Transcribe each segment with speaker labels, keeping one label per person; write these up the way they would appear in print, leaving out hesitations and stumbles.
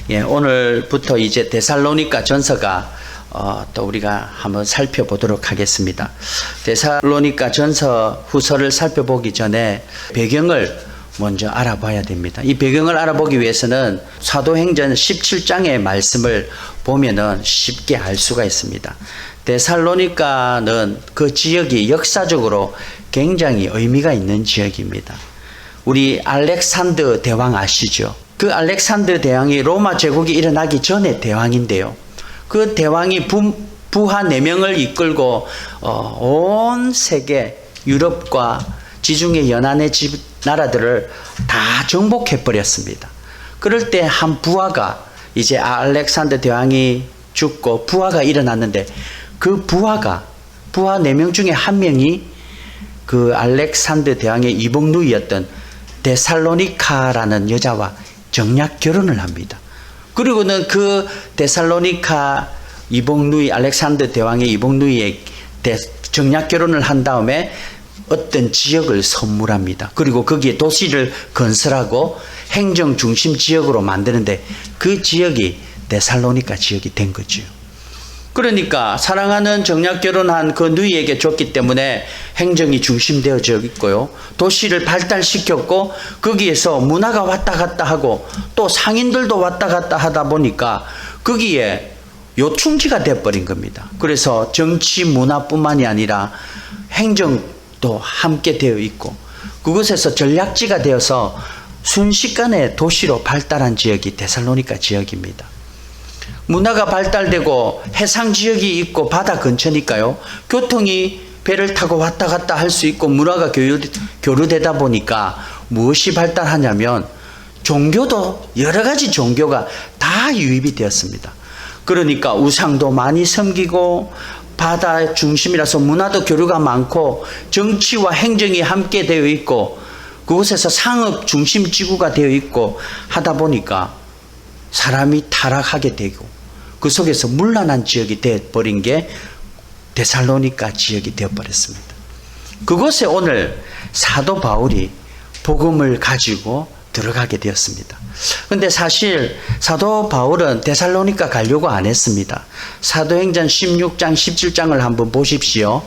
Speaker 1: 예, 오늘부터 이제 데살로니가 전서가 또 우리가 한번 살펴보도록 하겠습니다. 데살로니가 전서 후서를 살펴보기 전에 배경을 먼저 알아봐야 됩니다. 이 배경을 알아보기 위해서는 사도행전 17장의 말씀을 보면은 쉽게 알 수가 있습니다. 데살로니가는 그 지역이 역사적으로 굉장히 의미가 있는 지역입니다. 우리 알렉산더 대왕 아시죠? 그 알렉산더 대왕이 로마 제국이 일어나기 전에 대왕인데요. 그 대왕이 부하 4명을 이끌고 온 세계 유럽과 지중해 연안의 나라들을 다 정복해 버렸습니다. 그럴 때 한 부하가 이제 알렉산더 대왕이 죽고 부하가 일어났는데 그 부하 4명 중에 한 명이 그 알렉산더 대왕의 이복누이였던 데살로니카라는 여자와 정략 결혼을 합니다. 그리고는 그 데살로니카 이복누이 알렉산더 대왕의 이복누이의 정략 결혼을 한 다음에 어떤 지역을 선물합니다. 그리고 거기에 도시를 건설하고 행정 중심 지역으로 만드는데 그 지역이 데살로니가 지역이 된 거죠. 그러니까 사랑하는 정략 결혼한 그 누이에게 줬기 때문에 행정이 중심되어져 있고요. 도시를 발달시켰고 거기에서 문화가 왔다 갔다 하고 또 상인들도 왔다 갔다 하다 보니까 거기에 요충지가 돼버린 겁니다. 그래서 정치 문화뿐만이 아니라 행정도 함께 되어 있고 그곳에서 전략지가 되어서 순식간에 도시로 발달한 지역이 데살로니가 지역입니다. 문화가 발달되고 해상 지역이 있고 바다 근처니까요. 교통이 배를 타고 왔다 갔다 할 수 있고 문화가 교류되다 보니까 무엇이 발달하냐면 종교도 여러 가지 종교가 다 유입이 되었습니다. 그러니까 우상도 많이 섬기고 바다 중심이라서 문화도 교류가 많고 정치와 행정이 함께 되어 있고 그곳에서 상업 중심 지구가 되어 있고 하다 보니까 사람이 타락하게 되고 그 속에서 문란한 지역이 되어버린 게 데살로니가 지역이 되어버렸습니다. 그곳에 오늘 사도 바울이 복음을 가지고 들어가게 되었습니다. 그런데 사실 사도 바울은 데살로니가 가려고 안 했습니다. 사도행전 16장 17장을 한번 보십시오.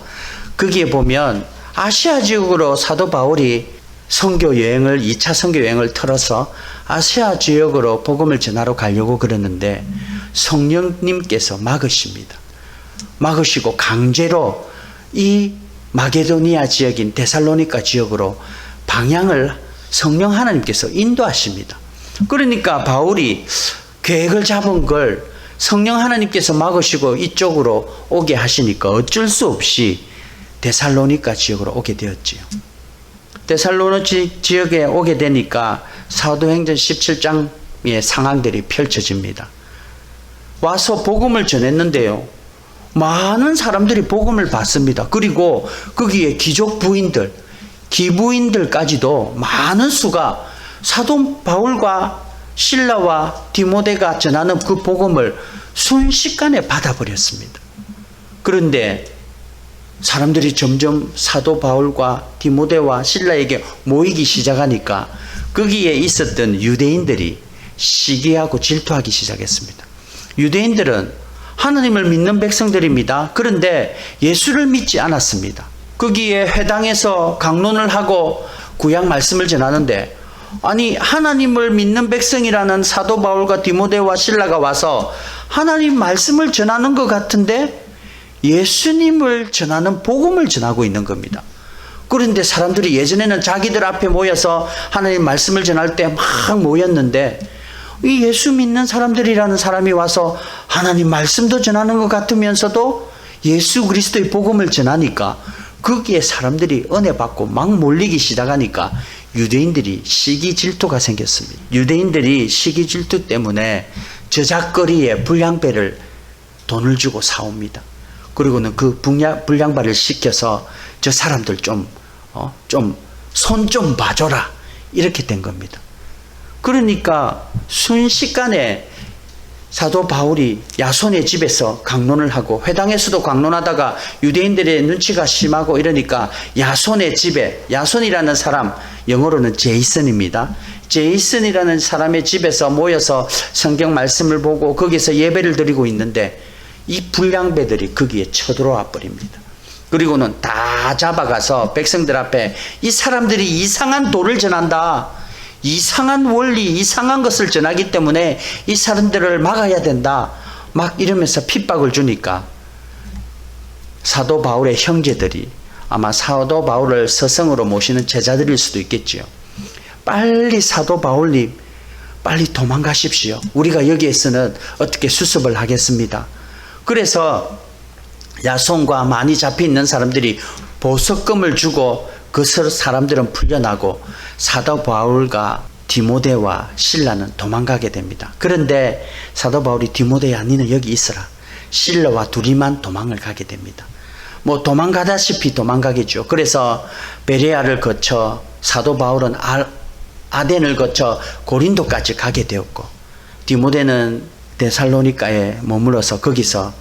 Speaker 1: 거기에 보면 아시아 지역으로 사도 바울이 선교 여행을 2차 선교 여행을 틀어서 아시아 지역으로 복음을 전하러 가려고 그러는데 성령님께서 막으십니다. 막으시고 강제로 이 마게도니아 지역인 데살로니가 지역으로 방향을 성령 하나님께서 인도하십니다. 그러니까 바울이 계획을 잡은 걸 성령 하나님께서 막으시고 이쪽으로 오게 하시니까 어쩔 수 없이 데살로니가 지역으로 오게 되었지요. 데살로니가 지역에 오게 되니까 사도행전 17장의 상황들이 펼쳐집니다. 와서 복음을 전했는데요. 많은 사람들이 복음을 받습니다. 그리고 거기에 귀족 부인들, 기부인들까지도 많은 수가 사도 바울과 실라와 디모데가 전하는 그 복음을 순식간에 받아버렸습니다. 그런데 사람들이 점점 사도 바울과 디모데와 실라에게 모이기 시작하니까 거기에 있었던 유대인들이 시기하고 질투하기 시작했습니다. 유대인들은 하나님을 믿는 백성들입니다. 그런데 예수를 믿지 않았습니다. 거기에 회당에서 강론을 하고 구약 말씀을 전하는데 아니 하나님을 믿는 백성이라는 사도 바울과 디모데와 실라가 와서 하나님 말씀을 전하는 것 같은데 예수님을 전하는 복음을 전하고 있는 겁니다. 그런데 사람들이 예전에는 자기들 앞에 모여서 하나님 말씀을 전할 때 막 모였는데 이 예수 믿는 사람들이라는 사람이 와서 하나님 말씀도 전하는 것 같으면서도 예수 그리스도의 복음을 전하니까 거기에 사람들이 은혜 받고 막 몰리기 시작하니까 유대인들이 시기 질투가 생겼습니다. 유대인들이 시기 질투 때문에 저작거리에 불량배를 돈을 주고 사옵니다. 그리고는 그 불량배를 시켜서 저 사람들 손 좀 봐줘라 이렇게 된 겁니다. 그러니까 순식간에 사도 바울이 야손의 집에서 강론을 하고 회당에서도 강론하다가 유대인들의 눈치가 심하고 이러니까 야손의 집에, 야손이라는 사람 영어로는 제이슨입니다. 제이슨이라는 사람의 집에서 모여서 성경 말씀을 보고 거기서 예배를 드리고 있는데 이 불량배들이 거기에 쳐들어와 버립니다. 그리고는 다 잡아가서 백성들 앞에 이 사람들이 이상한 도를 전한다, 이상한 원리, 이상한 것을 전하기 때문에 이 사람들을 막아야 된다, 막 이러면서 핍박을 주니까 사도 바울의 형제들이, 아마 사도 바울을 서성으로 모시는 제자들일 수도 있겠지요, 빨리 사도 바울님 빨리 도망가십시오. 우리가 여기에서는 어떻게 수습을 하겠습니다. 그래서 야손과 많이 잡혀있는 사람들이 보석금을 주고 그 사람들은 풀려나고 사도 바울과 디모데와 실라는 도망가게 됩니다. 그런데 사도 바울이 디모데야 니는 여기 있어라, 실라와 둘이만 도망을 가게 됩니다. 뭐 도망가다시피 도망가겠죠. 그래서 베레아를 거쳐 사도 바울은 아덴을 거쳐 고린도까지 가게 되었고, 디모데는 데살로니가에 머물러서 거기서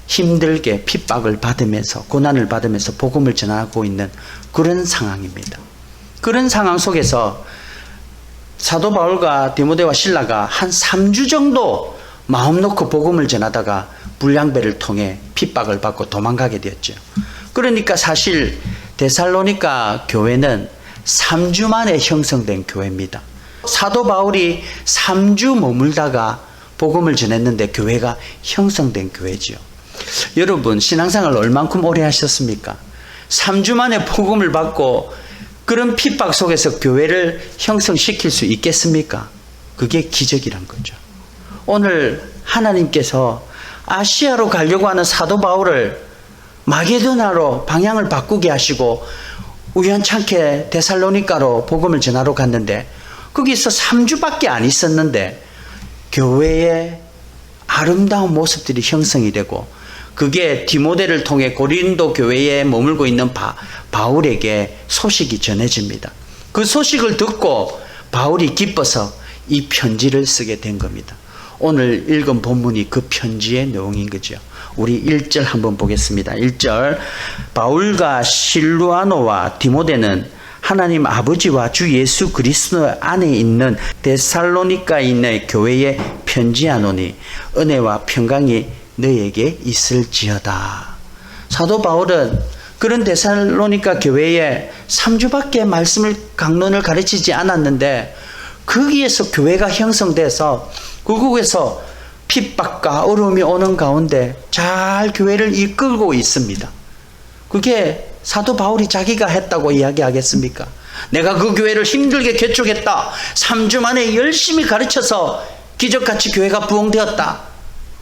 Speaker 1: 힘들게 핍박을 받으면서 고난을 받으면서 복음을 전하고 있는 그런 상황입니다. 그런 상황 속에서 사도 바울과 디모데와 실라가 한 3주 정도 마음 놓고 복음을 전하다가 불량배를 통해 핍박을 받고 도망가게 되었죠. 그러니까 사실 데살로니가 교회는 3주 만에 형성된 교회입니다. 사도 바울이 3주 머물다가 복음을 전했는데 교회가 형성된 교회지요. 여러분 신앙생활 얼만큼 오래 하셨습니까? 3주 만에 복음을 받고 그런 핍박 속에서 교회를 형성시킬 수 있겠습니까? 그게 기적이란 거죠. 오늘 하나님께서 아시아로 가려고 하는 사도 바울을 마게도나로 방향을 바꾸게 하시고 우연찮게 데살로니가로 복음을 전하러 갔는데 거기서 3주밖에 안 있었는데 교회의 아름다운 모습들이 형성이 되고 그게 디모데를 통해 고린도 교회에 머물고 있는 바울에게 소식이 전해집니다. 그 소식을 듣고 바울이 기뻐서 이 편지를 쓰게 된 겁니다. 오늘 읽은 본문이 그 편지의 내용인 거죠. 우리 1절 한번 보겠습니다. 1절 바울과 실루아노와 디모데는 하나님 아버지와 주 예수 그리스도 안에 있는 데살로니가에 있는 교회에 편지하노니 은혜와 평강이 너에게 있을지어다. 사도 바울은 그런 데살로니가 교회에 3주밖에 말씀을 강론을 가르치지 않았는데 거기에서 교회가 형성돼서 그곳에서 핍박과 어려움이 오는 가운데 잘 교회를 이끌고 있습니다. 그게 사도 바울이 자기가 했다고 이야기하겠습니까? 내가 그 교회를 힘들게 개척했다. 3주 만에 열심히 가르쳐서 기적같이 교회가 부흥되었다.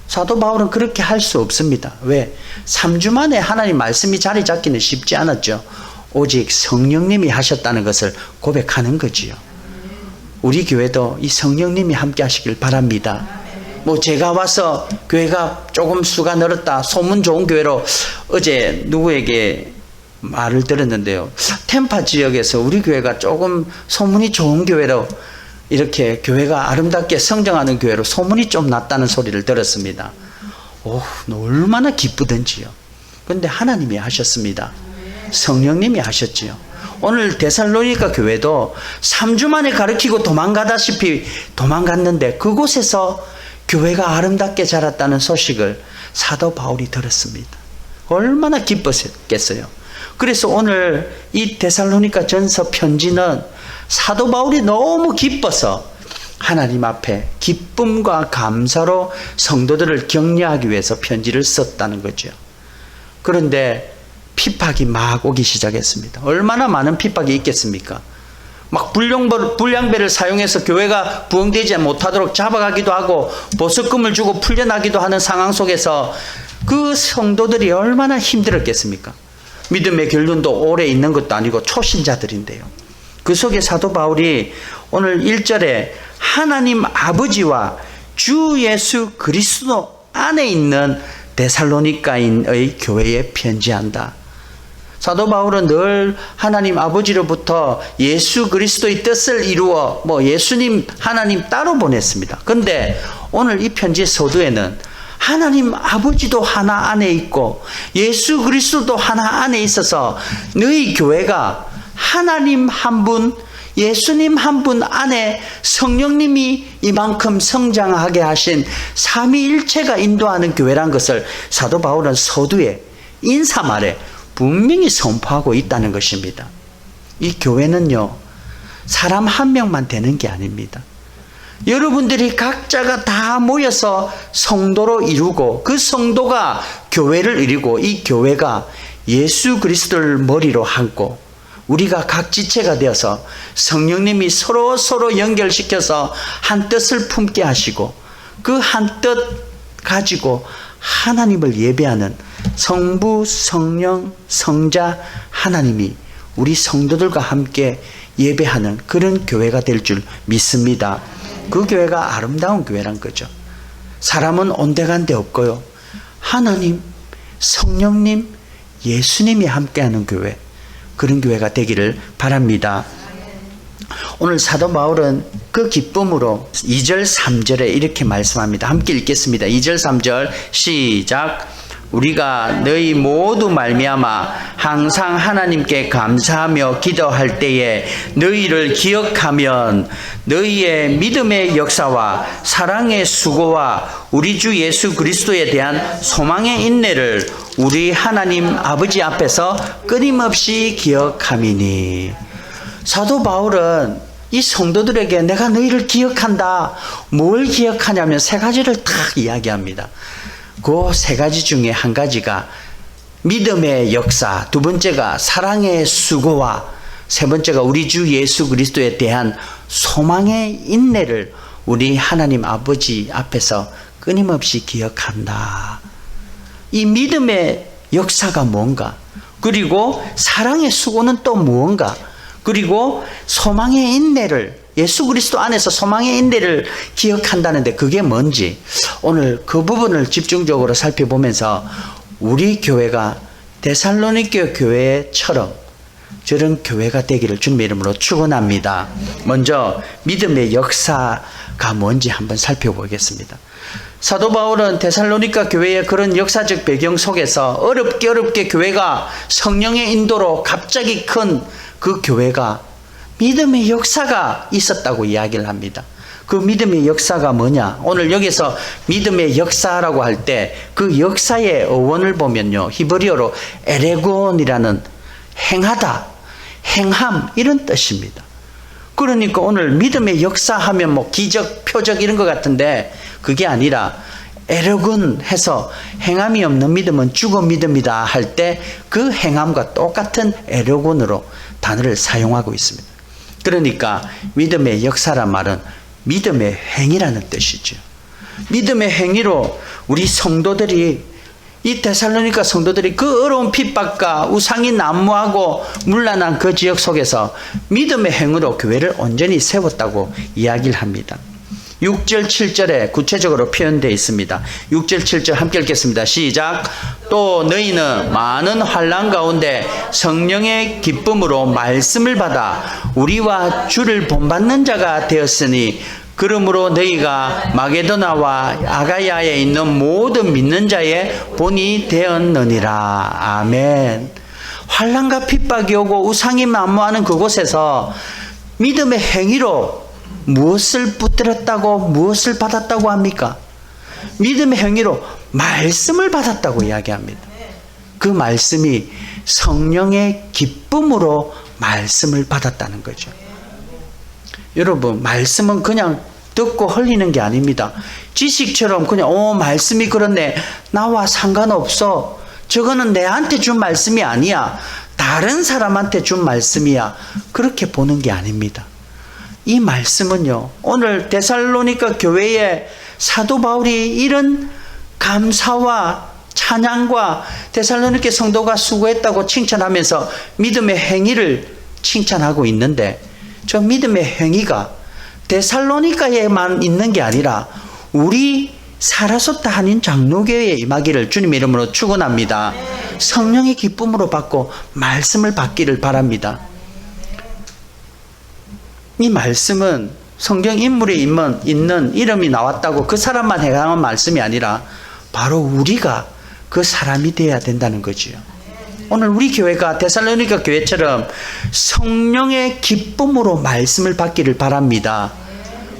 Speaker 1: 사도 바울은 그렇게 할 수 없습니다. 왜? 3주 만에 하나님 말씀이 자리 잡기는 쉽지 않았죠. 오직 성령님이 하셨다는 것을 고백하는 거지요. 우리 교회도 이 성령님이 함께 하시길 바랍니다. 뭐 제가 와서 교회가 조금 수가 늘었다, 소문 좋은 교회로, 어제 누구에게 말을 들었는데요, 템파 지역에서 우리 교회가 조금 소문이 좋은 교회로, 이렇게 교회가 아름답게 성장하는 교회로 소문이 좀 났다는 소리를 들었습니다. 오, 얼마나 기쁘던지요. 그런데 하나님이 하셨습니다. 성령님이 하셨지요. 오늘 데살로니가 교회도 3주 만에 가르치고 도망가다시피 도망갔는데 그곳에서 교회가 아름답게 자랐다는 소식을 사도 바울이 들었습니다. 얼마나 기뻤겠어요. 그래서 오늘 이 데살로니가 전서 편지는 사도 바울이 너무 기뻐서 하나님 앞에 기쁨과 감사로 성도들을 격려하기 위해서 편지를 썼다는 거죠. 그런데 핍박이 막 오기 시작했습니다. 얼마나 많은 핍박이 있겠습니까? 막 불량배를 사용해서 교회가 부흥되지 못하도록 잡아가기도 하고 보석금을 주고 풀려나기도 하는 상황 속에서 그 성도들이 얼마나 힘들었겠습니까? 믿음의 결론도 오래 있는 것도 아니고 초신자들인데요. 그 속에 사도 바울이 오늘 1절에 하나님 아버지와 주 예수 그리스도 안에 있는 데살로니가인의 교회에 편지한다. 사도 바울은 늘 하나님 아버지로부터 예수 그리스도의 뜻을 이루어 예수님 하나님 따로 보냈습니다. 그런데 오늘 이 편지의 서두에는 하나님 아버지도 하나 안에 있고 예수 그리스도도 하나 안에 있어서 너희 교회가 하나님 한 분 예수님 한 분 안에 성령님이 이만큼 성장하게 하신 삼위일체가 인도하는 교회란 것을 사도 바울은 서두에 인사말에 분명히 선포하고 있다는 것입니다. 이 교회는요, 사람 한 명만 되는 게 아닙니다. 여러분들이 각자가 다 모여서 성도로 이루고 그 성도가 교회를 이루고 이 교회가 예수 그리스도를 머리로 하고 우리가 각 지체가 되어서 성령님이 서로 연결시켜서 한 뜻을 품게 하시고 그 한 뜻 가지고 하나님을 예배하는 성부, 성령, 성자 하나님이 우리 성도들과 함께 예배하는 그런 교회가 될 줄 믿습니다. 그 교회가 아름다운 교회란 거죠. 사람은 온데간데 없고요. 하나님, 성령님, 예수님이 함께하는 교회, 그런 교회가 되기를 바랍니다. 오늘 사도 바울은 그 기쁨으로 2절 3절에 이렇게 말씀합니다. 함께 읽겠습니다. 2절 3절 시작. 우리가 너희 모두 말미암아 항상 하나님께 감사하며 기도할 때에 너희를 기억하면 너희의 믿음의 역사와 사랑의 수고와 우리 주 예수 그리스도에 대한 소망의 인내를 우리 하나님 아버지 앞에서 끊임없이 기억함이니. 사도 바울은 이 성도들에게 내가 너희를 기억한다. 뭘 기억하냐면 세 가지를 딱 이야기합니다. 그 세 가지 중에 한 가지가 믿음의 역사, 두 번째가 사랑의 수고와 세 번째가 우리 주 예수 그리스도에 대한 소망의 인내를 우리 하나님 아버지 앞에서 끊임없이 기억한다. 이 믿음의 역사가 뭔가, 그리고 사랑의 수고는 또 무언가, 그리고 소망의 인내를, 예수 그리스도 안에서 소망의 인내를 기억한다는데 그게 뭔지 오늘 그 부분을 집중적으로 살펴보면서 우리 교회가 데살로니가 교회처럼 저런 교회가 되기를 주님의 이름으로 축원합니다. 먼저 믿음의 역사가 뭔지 한번 살펴보겠습니다. 사도 바울은 데살로니가 교회의 그런 역사적 배경 속에서 어렵게 교회가 성령의 인도로 갑자기 큰 그 교회가 믿음의 역사가 있었다고 이야기를 합니다. 그 믿음의 역사가 뭐냐? 오늘 여기서 믿음의 역사라고 할 때 그 역사의 어원을 보면요, 히브리어로 에레곤이라는 행하다, 행함 이런 뜻입니다. 그러니까 오늘 믿음의 역사 하면 뭐 기적, 표적 이런 것 같은데 그게 아니라 에레곤 해서 행함이 없는 믿음은 죽은 믿음이다 할 때 그 행함과 똑같은 에레곤으로 단어를 사용하고 있습니다. 그러니까 믿음의 역사란 말은 믿음의 행위라는 뜻이죠. 믿음의 행위로 우리 성도들이, 이 데살로니가 성도들이 그 어려운 핍박과 우상이 난무하고 문란한 그 지역 속에서 믿음의 행위로 교회를 온전히 세웠다고 이야기를 합니다. 6절 7절에 구체적으로 표현되어 있습니다. 6절 7절 함께 읽겠습니다. 시작. 또 너희는 많은 환난 가운데 성령의 기쁨으로 말씀을 받아 우리와 주를 본받는 자가 되었으니 그러므로 너희가 마게도나와 아가야에 있는 모든 믿는 자의 본이 되었느니라. 아멘. 환난과 핍박이 오고 우상이 난무하는 그곳에서 믿음의 행위로 무엇을 붙들었다고, 무엇을 받았다고 합니까? 믿음의 행위로 말씀을 받았다고 이야기합니다. 그 말씀이 성령의 기쁨으로 말씀을 받았다는 거죠. 여러분, 말씀은 그냥 듣고 흘리는 게 아닙니다. 지식처럼 그냥 말씀이 그렇네, 나와 상관없어, 저거는 내한테 준 말씀이 아니야, 다른 사람한테 준 말씀이야, 그렇게 보는 게 아닙니다. 이 말씀은요, 오늘 데살로니가 교회에 사도 바울이 이런 감사와 찬양과 데살로니가 성도가 수고했다고 칭찬하면서 믿음의 행위를 칭찬하고 있는데, 저 믿음의 행위가 데살로니가에만 있는 게 아니라 우리 사라소타 한인 장로교회에 임하기를 주님의 이름으로 축원합니다. 성령의 기쁨으로 받고 말씀을 받기를 바랍니다. 이 말씀은 성경 인물에 있는 이름이 나왔다고 그 사람만 해당한 말씀이 아니라 바로 우리가 그 사람이 되어야 된다는 거지요. 오늘 우리 교회가 데살로니가 교회처럼 성령의 기쁨으로 말씀을 받기를 바랍니다.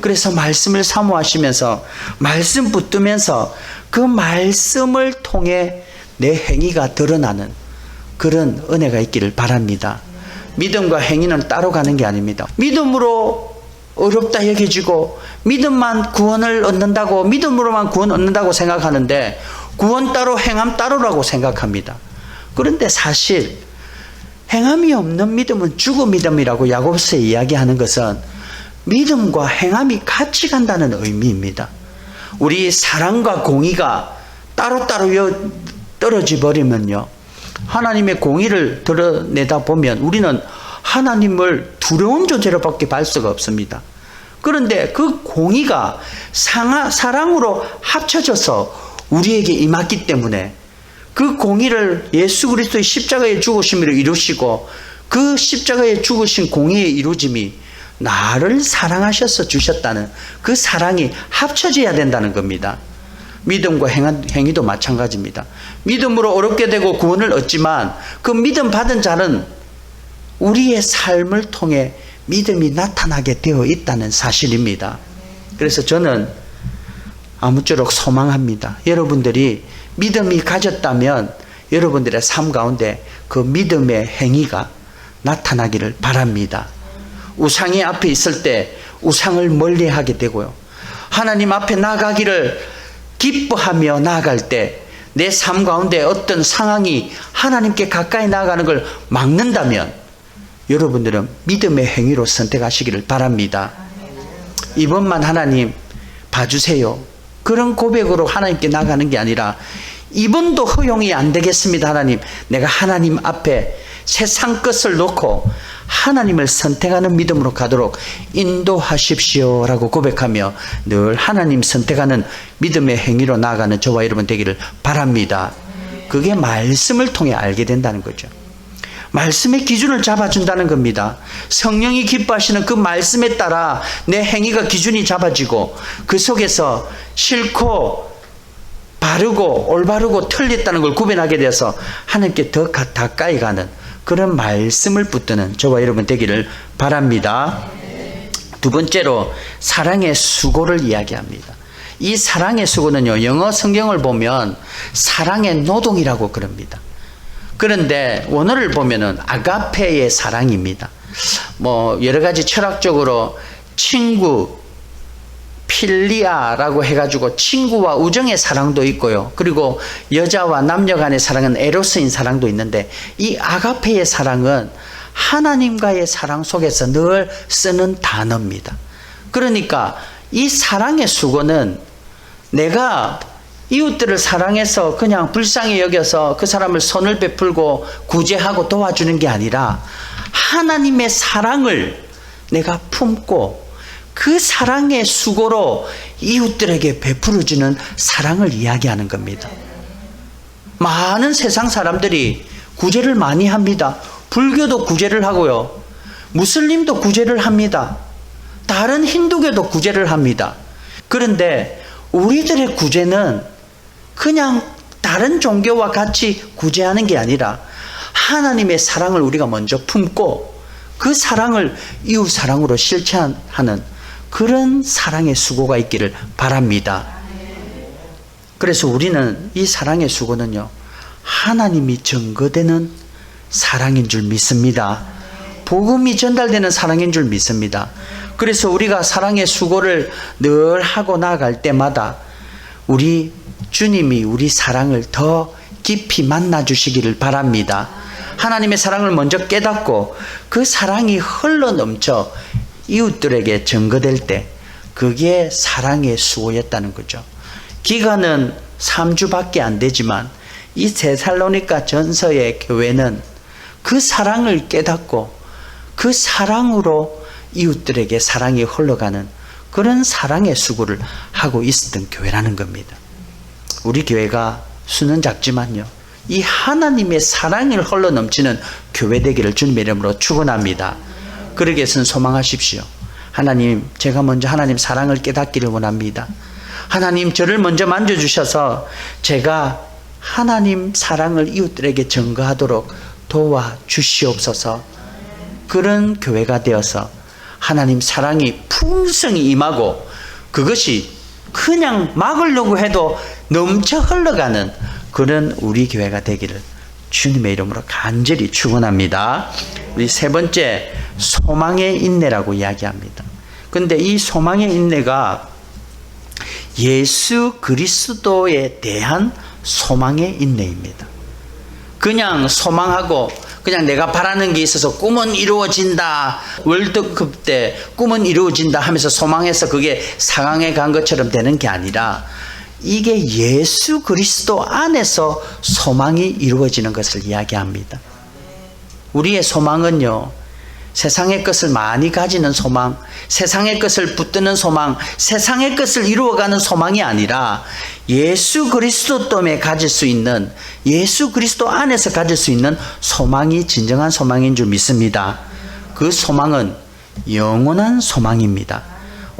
Speaker 1: 그래서 말씀을 사모하시면서 말씀 붙들면서 그 말씀을 통해 내 행위가 드러나는 그런 은혜가 있기를 바랍니다. 믿음과 행위는 따로 가는 게 아닙니다. 믿음으로 어렵다 여겨지고 믿음만 구원을 얻는다고, 믿음으로만 구원 얻는다고 생각하는데 구원 따로 행함 따로라고 생각합니다. 그런데 사실 행함이 없는 믿음은 죽은 믿음이라고 야고보서에 이야기하는 것은 믿음과 행함이 같이 간다는 의미입니다. 우리 사랑과 공의가 따로따로 떨어져 버리면요, 하나님의 공의를 드러내다 보면 우리는 하나님을 두려운 존재로밖에 볼 수가 없습니다. 그런데 그 공의가 사랑으로 합쳐져서 우리에게 임했기 때문에 그 공의를 예수 그리스도의 십자가의 죽으심으로 이루시고 그 십자가의 죽으신 공의의 이루짐이 나를 사랑하셔서 주셨다는 그 사랑이 합쳐져야 된다는 겁니다. 믿음과 행위도 마찬가지입니다. 믿음으로 어렵게 되고 구원을 얻지만 그 믿음 받은 자는 우리의 삶을 통해 믿음이 나타나게 되어 있다는 사실입니다. 그래서 저는 아무쪼록 소망합니다. 여러분들이 믿음이 가졌다면 여러분들의 삶 가운데 그 믿음의 행위가 나타나기를 바랍니다. 우상이 앞에 있을 때 우상을 멀리하게 되고요, 하나님 앞에 나가기를 기뻐하며 나아갈 때 내 삶 가운데 어떤 상황이 하나님께 가까이 나아가는 걸 막는다면 여러분들은 믿음의 행위로 선택하시기를 바랍니다. 이번만 하나님 봐주세요, 그런 고백으로 하나님께 나가는 게 아니라 이번도 허용이 안 되겠습니다. 하나님, 내가 하나님 앞에 세상 것을 놓고 하나님을 선택하는 믿음으로 가도록 인도하십시오 라고 고백하며 늘 하나님 선택하는 믿음의 행위로 나아가는 저와 여러분 되기를 바랍니다. 그게 말씀을 통해 알게 된다는 거죠. 말씀의 기준을 잡아준다는 겁니다. 성령이 기뻐하시는 그 말씀에 따라 내 행위가 기준이 잡아지고 그 속에서 싫고 바르고 올바르고 틀렸다는 걸 구별하게 돼서 하나님께 더 가까이 가는 그런 말씀을 붙드는 저와 여러분 되기를 바랍니다. 두 번째로 사랑의 수고를 이야기합니다. 이 사랑의 수고는요, 영어 성경을 보면 사랑의 노동이라고 그럽니다. 그런데 원어를 보면은 아가페의 사랑입니다. 여러 가지 철학적으로 친구, 필리아라고 해가지고 친구와 우정의 사랑도 있고요, 그리고 여자와 남녀 간의 사랑은 에로스인 사랑도 있는데 이 아가페의 사랑은 하나님과의 사랑 속에서 늘 쓰는 단어입니다. 그러니까 이 사랑의 수고는 내가 이웃들을 사랑해서 그냥 불쌍히 여겨서 그 사람을 선을 베풀고 구제하고 도와주는 게 아니라 하나님의 사랑을 내가 품고 그 사랑의 수고로 이웃들에게 베풀어주는 사랑을 이야기하는 겁니다. 많은 세상 사람들이 구제를 많이 합니다. 불교도 구제를 하고요, 무슬림도 구제를 합니다. 다른 힌두교도 구제를 합니다. 그런데 우리들의 구제는 그냥 다른 종교와 같이 구제하는 게 아니라 하나님의 사랑을 우리가 먼저 품고 그 사랑을 이웃 사랑으로 실천하는 그런 사랑의 수고가 있기를 바랍니다. 그래서 우리는 이 사랑의 수고는요, 하나님이 증거되는 사랑인 줄 믿습니다. 복음이 전달되는 사랑인 줄 믿습니다. 그래서 우리가 사랑의 수고를 늘 하고 나아갈 때마다 우리 주님이 우리 사랑을 더 깊이 만나 주시기를 바랍니다. 하나님의 사랑을 먼저 깨닫고 그 사랑이 흘러 넘쳐 이웃들에게 증거될 때 그게 사랑의 수고였다는 거죠. 기간은 3주밖에 안 되지만 이 데살로니가 전서의 교회는 그 사랑을 깨닫고 그 사랑으로 이웃들에게 사랑이 흘러가는 그런 사랑의 수고를 하고 있었던 교회라는 겁니다. 우리 교회가 수는 작지만요, 이 하나님의 사랑이 흘러 넘치는 교회 되기를 주님의 이름으로 축원합니다. 그러기 위해서는 소망하십시오. 하나님, 제가 먼저 하나님 사랑을 깨닫기를 원합니다. 하나님, 저를 먼저 만져주셔서 제가 하나님 사랑을 이웃들에게 증거하도록 도와주시옵소서. 그런 교회가 되어서 하나님 사랑이 풍성히 임하고 그것이 그냥 막으려고 해도 넘쳐 흘러가는 그런 우리 교회가 되기를 주님의 이름으로 간절히 축원합니다. 우리 세 번째, 소망의 인내라고 이야기합니다. 근데 이 소망의 인내가 예수 그리스도에 대한 소망의 인내입니다. 그냥 소망하고 그냥 내가 바라는 게 있어서 꿈은 이루어진다, 월드컵 때 꿈은 이루어진다 하면서 소망해서 그게 상황에 간 것처럼 되는 게 아니라 이게 예수 그리스도 안에서 소망이 이루어지는 것을 이야기합니다. 우리의 소망은요, 세상의 것을 많이 가지는 소망, 세상의 것을 붙드는 소망, 세상의 것을 이루어가는 소망이 아니라 예수 그리스도 때문에 가질 수 있는, 예수 그리스도 안에서 가질 수 있는 소망이 진정한 소망인 줄 믿습니다. 그 소망은 영원한 소망입니다.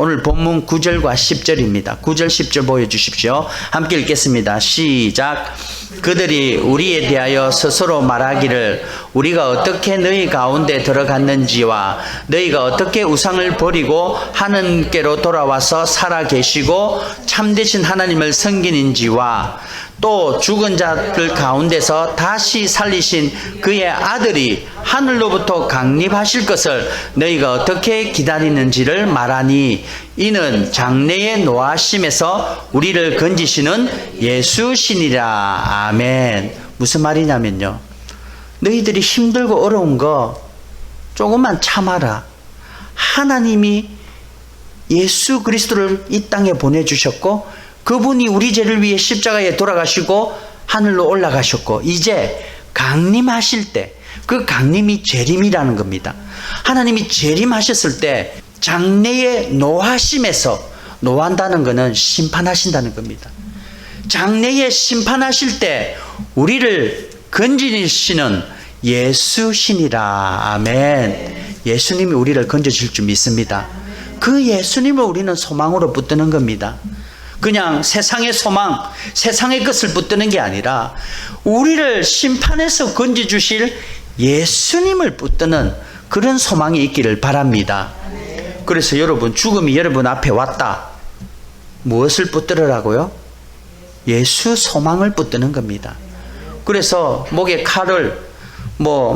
Speaker 1: 오늘 본문 9절과 10절입니다. 9절 10절 보여주십시오. 함께 읽겠습니다. 시작. 그들이 우리에 대하여 스스로 말하기를 우리가 어떻게 너희 가운데 들어갔는지와 너희가 어떻게 우상을 버리고 하나님께로 돌아와서 살아 계시고 참되신 하나님을 섬기는지와 또 죽은 자들 가운데서 다시 살리신 그의 아들이 하늘로부터 강림하실 것을 너희가 어떻게 기다리는지를 말하니 이는 장래의 노하심에서 우리를 건지시는 예수시니라. 아멘. 무슨 말이냐면요, 너희들이 힘들고 어려운 거 조금만 참아라. 하나님이 예수 그리스도를 이 땅에 보내주셨고 그분이 우리 죄를 위해 십자가에 돌아가시고 하늘로 올라가셨고 이제 강림하실 때 그 강림이 재림이라는 겁니다. 하나님이 재림하셨을 때 장래의 노하심에서, 노한다는 것은 심판하신다는 겁니다. 장래에 심판하실 때 우리를 건지시는 예수시니라. 아멘. 예수님이 우리를 건져줄 줄 믿습니다. 그 예수님을 우리는 소망으로 붙드는 겁니다. 그냥 세상의 소망, 세상의 것을 붙드는 게 아니라 우리를 심판해서 건져주실 예수님을 붙드는 그런 소망이 있기를 바랍니다. 그래서 여러분, 죽음이 여러분 앞에 왔다. 무엇을 붙들으라고요? 예수 소망을 붙드는 겁니다. 그래서 목에 칼을,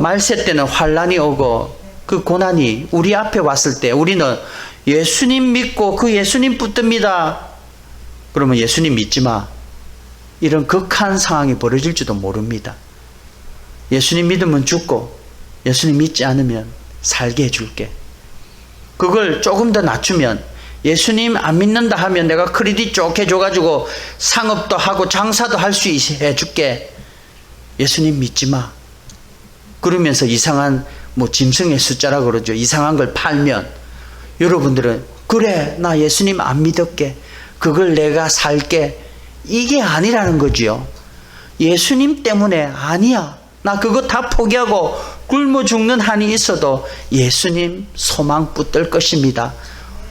Speaker 1: 말세 때는 환란이 오고 그 고난이 우리 앞에 왔을 때 우리는 예수님 믿고 그 예수님 붙듭니다. 그러면 예수님 믿지 마. 이런 극한 상황이 벌어질지도 모릅니다. 예수님 믿으면 죽고 예수님 믿지 않으면 살게 해줄게. 그걸 조금 더 낮추면 예수님 안 믿는다 하면 내가 크레딧 좋게 줘가지고 상업도 하고 장사도 할 수 해줄게. 예수님 믿지 마. 그러면서 이상한 짐승의 숫자라 그러죠. 이상한 걸 팔면 여러분들은 그래 나 예수님 안 믿을게. 그걸 내가 살게. 이게 아니라는 거지요. 예수님 때문에 아니야. 나 그거 다 포기하고 굶어 죽는 한이 있어도 예수님 소망 붙들 것입니다.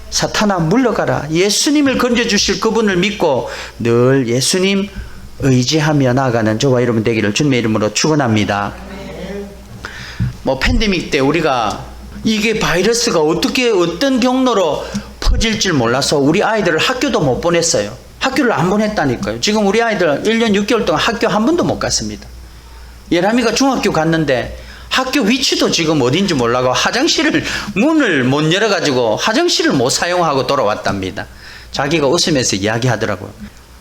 Speaker 1: 사탄아 물러가라. 예수님을 건져주실 그분을 믿고 늘 예수님 의지하며 나아가는 저와 여러분 되기를 주님의 이름으로 축원합니다. 팬데믹 때 우리가 이게 바이러스가 어떻게 어떤 경로로 퍼질 줄 몰라서 우리 아이들을 학교도 못 보냈어요. 학교를 안 보냈다니까요. 지금 우리 아이들 1년 6개월 동안 학교 한 번도 못 갔습니다. 예람이가 중학교 갔는데 학교 위치도 지금 어딘지 몰라고 화장실을 문을 못 열어가지고 화장실을 못 사용하고 돌아왔답니다. 자기가 웃으면서 이야기하더라고요.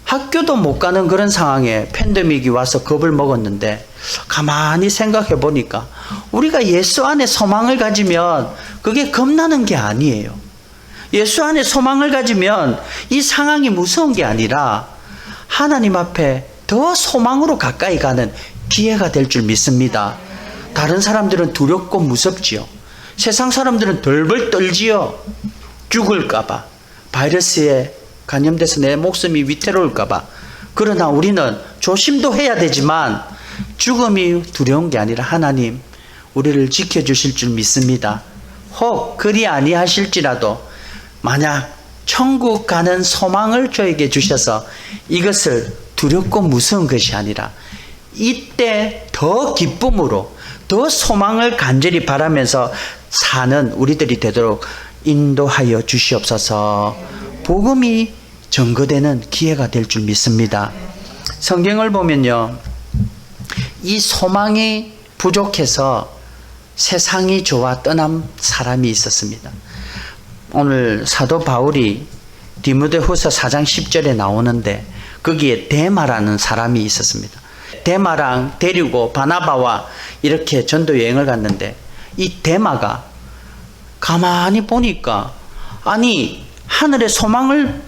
Speaker 1: 학교도 못 가는 그런 상황에 팬데믹이 와서 겁을 먹었는데 가만히 생각해 보니까 우리가 예수 안에 소망을 가지면 그게 겁나는 게 아니에요. 예수 안에 소망을 가지면 이 상황이 무서운 게 아니라 하나님 앞에 더 소망으로 가까이 가는 기회가 될 줄 믿습니다. 다른 사람들은 두렵고 무섭지요. 세상 사람들은 덜벌 떨지요. 죽을까봐, 바이러스에 감염돼서 내 목숨이 위태로울까봐. 그러나 우리는 조심도 해야 되지만 죽음이 두려운 게 아니라 하나님 우리를 지켜주실 줄 믿습니다. 혹 그리 아니하실지라도 만약 천국 가는 소망을 저에게 주셔서 이것을 두렵고 무서운 것이 아니라 이때 더 기쁨으로 더 소망을 간절히 바라면서 사는 우리들이 되도록 인도하여 주시옵소서. 복음이 증거되는 기회가 될 줄 믿습니다. 성경을 보면요, 이 소망이 부족해서 세상이 좋아 떠난 사람이 있었습니다. 오늘 사도 바울이 디모데후서 4장 10절에 나오는데 거기에 데마라는 사람이 있었습니다. 데마랑 데리고 바나바와 이렇게 전도 여행을 갔는데 이 데마가 가만히 보니까 아니 하늘의 소망을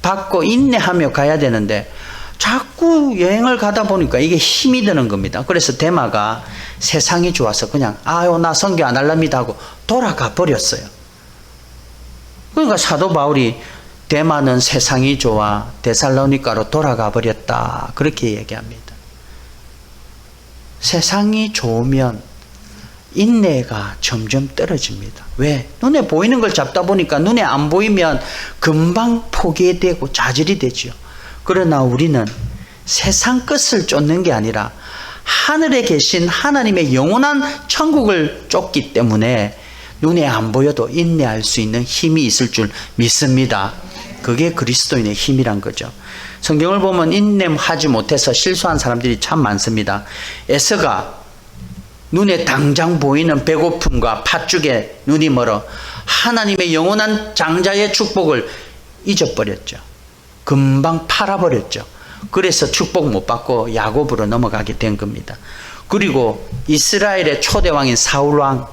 Speaker 1: 받고 인내하며 가야 되는데 자꾸 여행을 가다 보니까 이게 힘이 드는 겁니다. 그래서 데마가 세상이 좋아서 그냥 아유 나 선교 안 할랍니다 하고 돌아가 버렸어요. 그러니까 사도 바울이 데마는 세상이 좋아 데살로니가로 돌아가 버렸다 그렇게 얘기합니다. 세상이 좋으면 인내가 점점 떨어집니다. 왜? 눈에 보이는 걸 잡다 보니까 눈에 안 보이면 금방 포기되고 좌절이 되죠. 그러나 우리는 세상 것을 쫓는 게 아니라 하늘에 계신 하나님의 영원한 천국을 쫓기 때문에 눈에 안 보여도 인내할 수 있는 힘이 있을 줄 믿습니다. 그게 그리스도인의 힘이란 거죠. 성경을 보면 인내하지 못해서 실수한 사람들이 참 많습니다. 에서가 눈에 당장 보이는 배고픔과 팥죽에 눈이 멀어 하나님의 영원한 장자의 축복을 잊어버렸죠. 금방 팔아버렸죠. 그래서 축복 못 받고 야곱으로 넘어가게 된 겁니다. 그리고 이스라엘의 초대왕인 사울왕,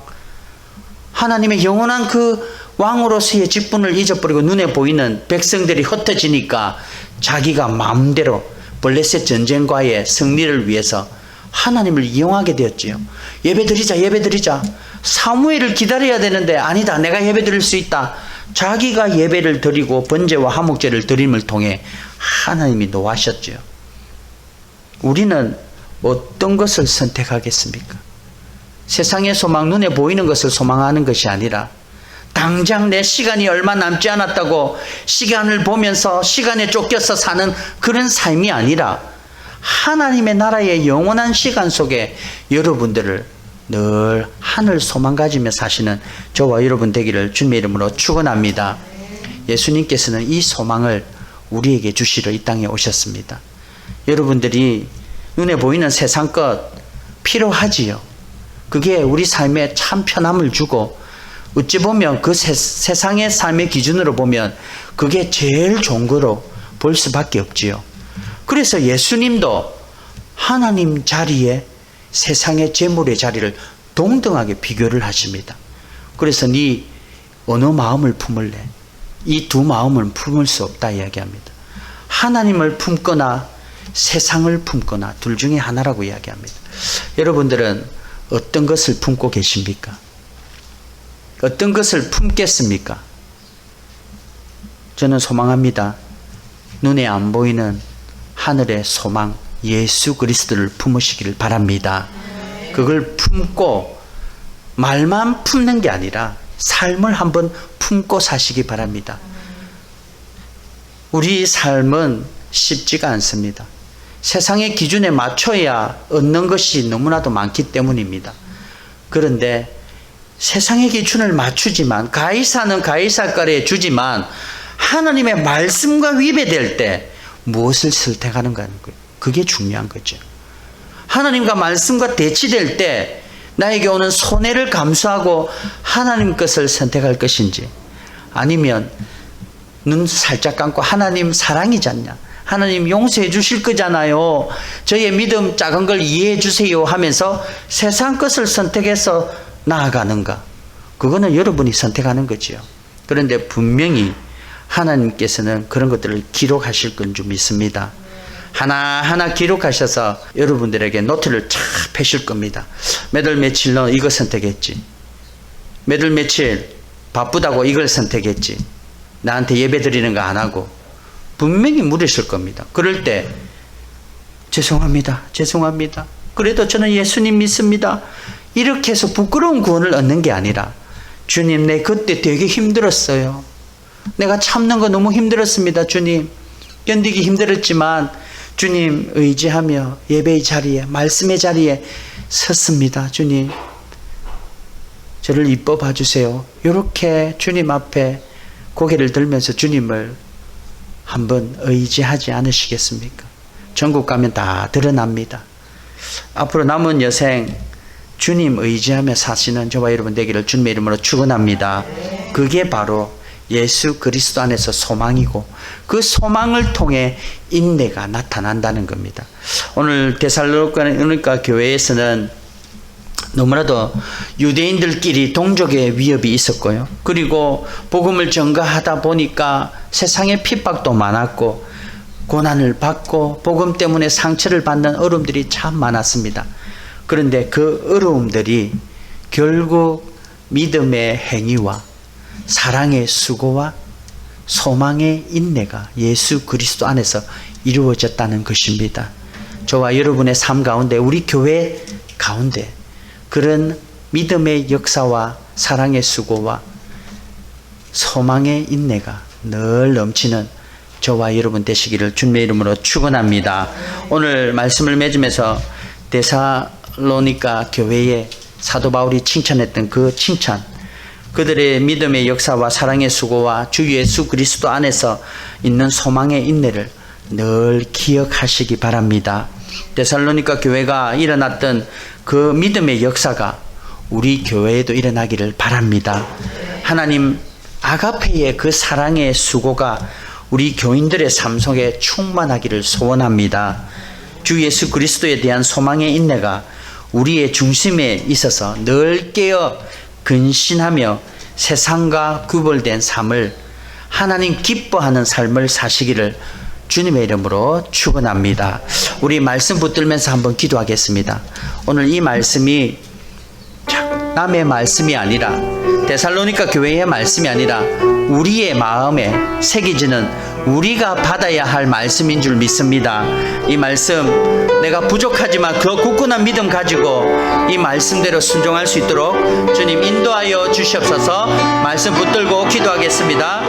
Speaker 1: 하나님의 영원한 그 왕으로서의 직분을 잊어버리고 눈에 보이는 백성들이 흩어지니까 자기가 마음대로 블레셋 전쟁과의 승리를 위해서 하나님을 이용하게 되었지요. 예배드리자. 사무엘을 기다려야 되는데 아니다, 내가 예배드릴 수 있다. 자기가 예배를 드리고 번제와 화목제를 드림을 통해 하나님이 노하셨죠. 우리는 어떤 것을 선택하겠습니까? 세상의 소망, 눈에 보이는 것을 소망하는 것이 아니라 당장 내 시간이 얼마 남지 않았다고 시간을 보면서 시간에 쫓겨서 사는 그런 삶이 아니라 하나님의 나라의 영원한 시간 속에 여러분들을 늘 하늘 소망 가지며 사시는 저와 여러분 되기를 주님의 이름으로 축원합니다. 예수님께서는 이 소망을 우리에게 주시러 이 땅에 오셨습니다. 여러분들이 눈에 보이는 세상 것 필요하지요. 그게 우리 삶에 참 편함을 주고 어찌 보면 그 세상의 삶의 기준으로 보면 그게 제일 좋은 거로 볼 수밖에 없지요. 그래서 예수님도 하나님 자리에 세상의 재물의 자리를 동등하게 비교를 하십니다. 그래서 네 어느 마음을 품을래? 이 두 마음은 품을 수 없다 이야기합니다. 하나님을 품거나 세상을 품거나 둘 중에 하나라고 이야기합니다. 여러분들은 어떤 것을 품고 계십니까? 어떤 것을 품겠습니까? 저는 소망합니다. 눈에 안 보이는 하늘의 소망 예수 그리스도를 품으시기를 바랍니다. 그걸 품고 말만 품는 게 아니라 삶을 한번 품고 사시기 바랍니다. 우리 삶은 쉽지가 않습니다. 세상의 기준에 맞춰야 얻는 것이 너무나도 많기 때문입니다. 그런데 세상의 기준을 맞추지만 가이사는 가이사 거래 주지만 하나님의 말씀과 위배될 때 무엇을 선택하는가 하는 거예요. 그게 중요한 거죠. 하나님과 말씀과 대치될 때 나에게 오는 손해를 감수하고 하나님 것을 선택할 것인지 아니면 눈 살짝 감고 하나님 사랑이지 않냐, 하나님 용서해 주실 거잖아요, 저의 믿음 작은 걸 이해해 주세요 하면서 세상 것을 선택해서 나아가는가, 그거는 여러분이 선택하는 거지요. 그런데 분명히 하나님께서는 그런 것들을 기록하실 건 줄 믿습니다. 하나하나 기록하셔서 여러분들에게 노트를 쫙 펴실 겁니다. 몇 월 며칠 너 이거 선택했지, 몇 월 며칠 바쁘다고 이걸 선택했지, 나한테 예배 드리는 거 안 하고 분명히 물으실 겁니다. 그럴 때 죄송합니다. 그래도 저는 예수님 믿습니다. 이렇게 해서 부끄러운 구원을 얻는 게 아니라 주님, 내 그때 되게 힘들었어요. 내가 참는 거 너무 힘들었습니다. 주님, 견디기 힘들었지만 주님 의지하며 예배의 자리에, 말씀의 자리에 섰습니다. 주님, 저를 이뻐 봐주세요. 이렇게 주님 앞에 고개를 들면서 주님을 한번 의지하지 않으시겠습니까? 전국 가면 다 드러납니다. 앞으로 남은 여생 주님 의지하며 사시는 저와 여러분 되기를 주님의 이름으로 축원합니다. 그게 바로 예수 그리스도 안에서 소망이고 그 소망을 통해 인내가 나타난다는 겁니다. 오늘 데살로니가 교회에서는 너무나도 유대인들끼리 동족의 위협이 있었고요. 그리고 복음을 전가하다 보니까 세상에 핍박도 많았고 고난을 받고 복음 때문에 상처를 받는 어려움들이 참 많았습니다. 그런데 그 어려움들이 결국 믿음의 행위와 사랑의 수고와 소망의 인내가 예수 그리스도 안에서 이루어졌다는 것입니다. 저와 여러분의 삶 가운데, 우리 교회 가운데 그런 믿음의 역사와 사랑의 수고와 소망의 인내가 늘 넘치는 저와 여러분 되시기를 주님의 이름으로 축원합니다. 오늘 말씀을 맺으면서 데살로니가 교회에 사도 바울이 칭찬했던 그 칭찬, 그들의 믿음의 역사와 사랑의 수고와 주 예수 그리스도 안에서 있는 소망의 인내를 늘 기억하시기 바랍니다. 데살로니가 교회가 일어났던 그 믿음의 역사가 우리 교회에도 일어나기를 바랍니다. 하나님 아가페의 그 사랑의 수고가 우리 교인들의 삶 속에 충만하기를 소원합니다. 주 예수 그리스도에 대한 소망의 인내가 우리의 중심에 있어서 늘 깨어 근신하며 세상과 구별된 삶을, 하나님 기뻐하는 삶을 사시기를 주님의 이름으로 축원합니다. 우리 말씀 붙들면서 한번 기도하겠습니다. 오늘 이 말씀이 남의 말씀이 아니라, 데살로니가 교회의 말씀이 아니라 우리의 마음에 새기지는 우리가 받아야 할 말씀인 줄 믿습니다. 이 말씀, 내가 부족하지만 그 굳건한 믿음 가지고 이 말씀대로 순종할 수 있도록 주님 인도하여 주시옵소서. 말씀 붙들고 기도하겠습니다.